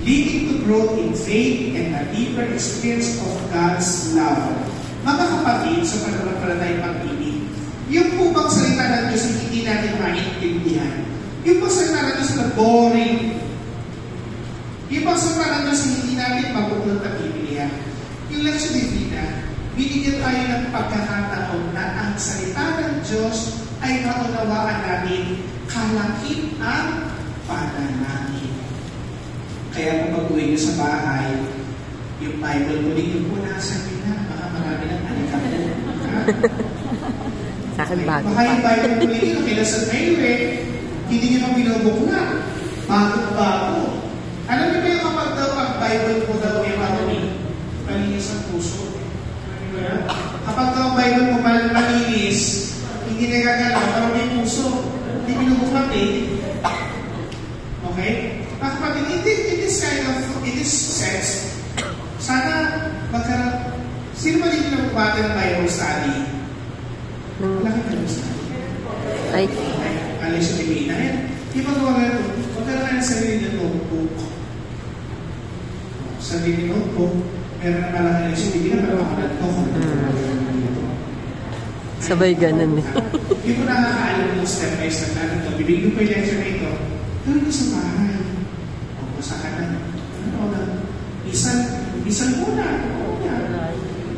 leading to growth in faith and a deeper experience of God's love. Mga kapatid, sa pananampalatayang pag-ibig, yung po bang salita ng Diyos hindi natin maintindihan? Yung po salita ng Diyos na boring? Yung po salita ng Diyos hindi natin mapupulot at bibilihan? Yung Lectio Divina, binigyan tayo ng pagkakataon na ang salita ng Diyos ay maunawaan namin kalakip ang pananamin. Kaya kung pag-uwi nyo sa bahay, yung Bible po ninyo po nasa nila, baka marami ng alikap na. Sa akin bago baka yung Bible po ninyo, kaya sa mailway, hindi nyo nang binubukla. Bago-bago. Alam niyo ba yung kapag daw ang Bible po daw ay malinis ang puso? Kapag daw ang Bible po malinis, hindi nagagalaw, pero may puso. Hindi binubuklat eh. Okay? Kapatid, in this sense, sana magkaroon, sino ba din yung bata ng Bible study? Malaki Bible study. Ay. Lectio Divina. Di ba gawa nga ito? Magkaroon ka ng sarili ng notebook. Sarili ng notebook, meron na malaki Lectio Divina, pero makalat ko. Sabay ganun eh. Hindi ko nakakaalam ng step by step na ito. Bibigyan ko yung lecture na ito. Gawin ko sa bahay. Sa kanan. Ano na? Bisan muna.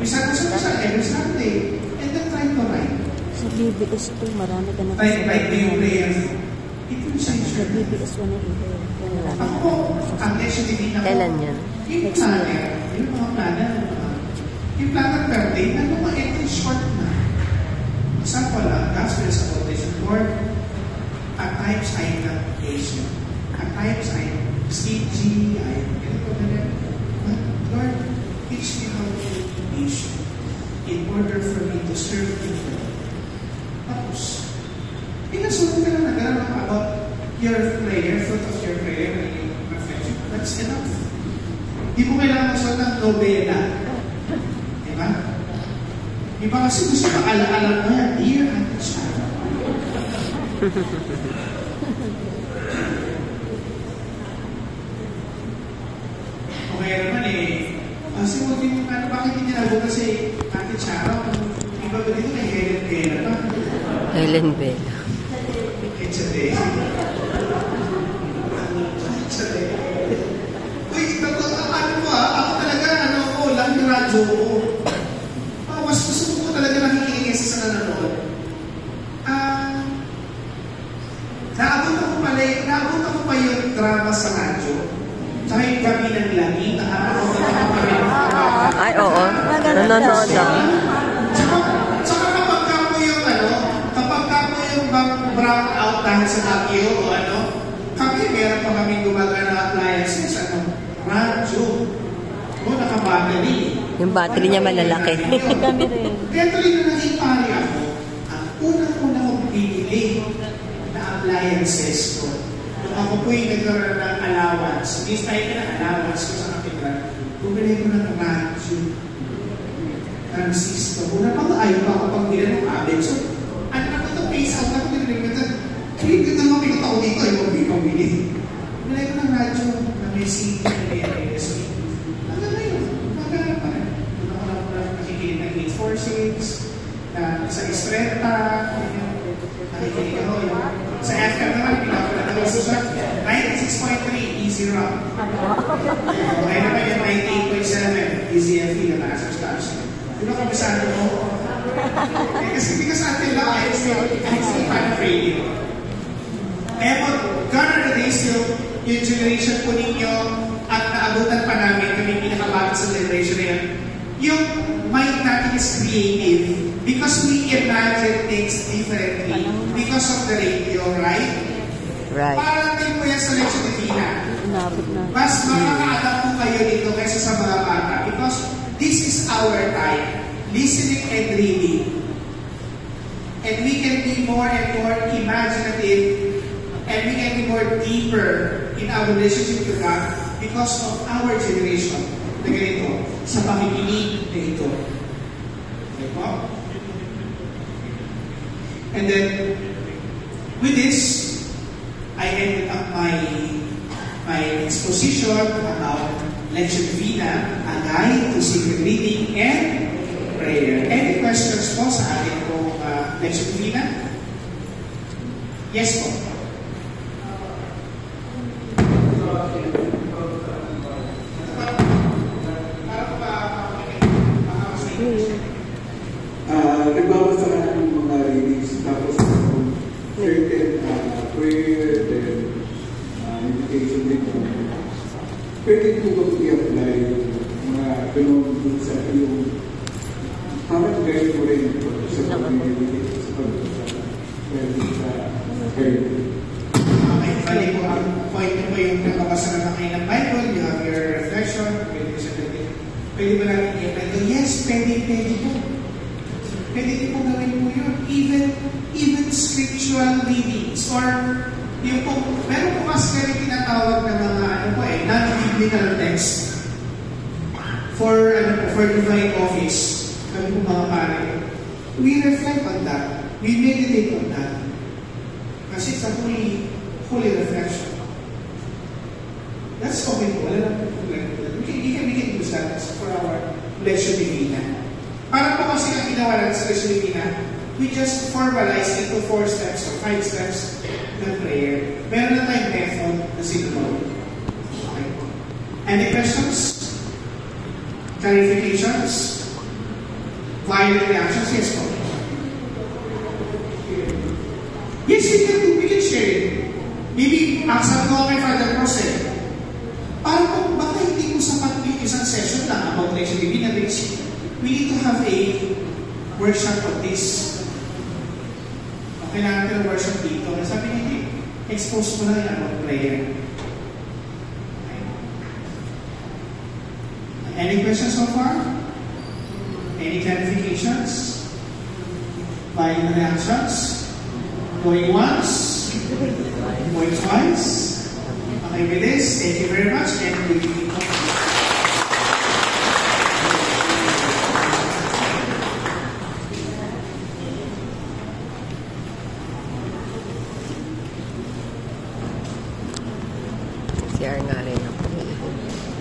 Bisan every Sunday. And then try to write. Sa BBS to, marami ka na. Write yung prayer. Ito yung Sa BBS 1 ako po, ang Lectio Divina ko. Kailan yan? Yung planner. Yung mga planner. Yung planner per day, ano mga entry short na. Example lang, Gospel sa Quotation Lord, at times I am not patient. At times I am stingy, I am but Lord, teach me how to be patient in order for me to serve you. Tapos, pinasulit ka na nagkaroon about your prayer, fruit of your prayer, and your perfection. That's enough. Di mo kailangan masulat ng nobela. Diba? Diba kasi gusto ka ala-ala mo yan, dear Ate Sharon. Okay naman eh. Kasi huwag yung, bakit hindi nabot kasi Ate Sharon, iba ba dito kay Helen Bella pa? Helen Bella. It's a day. Uy, ano mo ako talaga, lang yung radyo ko. Mas gusto ko talaga nakikinig sa nanonood. Naabot ako pa yung drama sa radyo. Tsaka yung gabi ng langit. Ay, oo. Nanonood ako. Tsaka kapag ka po yung brown out dahil sa Baguio o kami meron pa kami gumagana na appliances, radyo. Nakabattery. Yung battery niya malalaki. Kami rin. Kaya tuloy na naging pari ako, ang unang-una kong bibili na appliances ko. Nung ako po yung nagkaroon ng allowance, hindi tayo ka ng allowance ko sa kapitran, bumili ko ng radyo. Transistor. Una pa ayaw pa ako pang nila ng abit. So, ano na ko ito, face out na ko nila. Kaya ganda mga pinatao dito, ay huwag bumili. Bumili ko ng radyo na may CD na may USB. Sa Estreta, nakikinig ako yun. Sa FM naman, pinapalala ko sa 96.3, Easy Rock. Kaya naman yung 98.7, Easy FE na nasa station. Di ba kabisado mo? Because until now, I'm still fan of radio. Kaya po, gone are the days yung generation po ninyo at naabutan pa namin, kami pinakabago sa generation na yun, yung mind natin is creative because we imagine things differently because of the radio, right? Right. Parang din po yan sa Lectio Divina. Inabot na. Mas makaka-adapt po kayo dito kaysa sa mga bata because this is our time, listening and reading. And we can be more and more imaginative and we can be more deeper in our relationship to God because of our generation na ganito, sa pakikinig na ito. Okay po? And then, with this, I ended up my my exposition about Lectio Divina, a guide to secret reading and prayer. Any questions po sa ating pong Lectio Divina? Yes po. Nagbabasa ka ng mga readings, tapos certain prayer, then meditation dito. Pwede po ba i-apply yung mga ganun dun sa yung parang gaya mo rin ito sa pag-meditate sa pag-sa prayer. Okay, bali po ang point nyo po yung nakabasa na kayo ng Bible, you have your reflection, pwede po sa pwede ba natin i-apply ito? Yes, pwede po. Pwede po gawin po yun. Even scriptural readings or yung po, meron po mas kaya tinatawag na mga non-biblical text for divine office. Kami po mga pare. We reflect on that. We meditate on that. Kasi it's a holy reflection. That's okay po. Wala lang po we can use that for our Lectio Divina. Para po kasi ang ginawa natin sa Lectio Divina, we just formalize into 4 steps or 5 steps ng prayer. Meron na tayong method na sinunod. Okay. Any questions? Clarifications? Violent reactions? Yes po. Yes, we can share it. Maybe, sabi ko kay Father Rose, parang kung baka hindi mo sapat yung isang session lang about Lectio Divina, because we need to have a workshop on this. Kailangan natin ng workshop dito. Sabi niya, expose mo lang yung about prayer. Any questions so far? Any clarifications? Buying reactions? Going once? Going twice? Okay with this, thank you very much and good evening.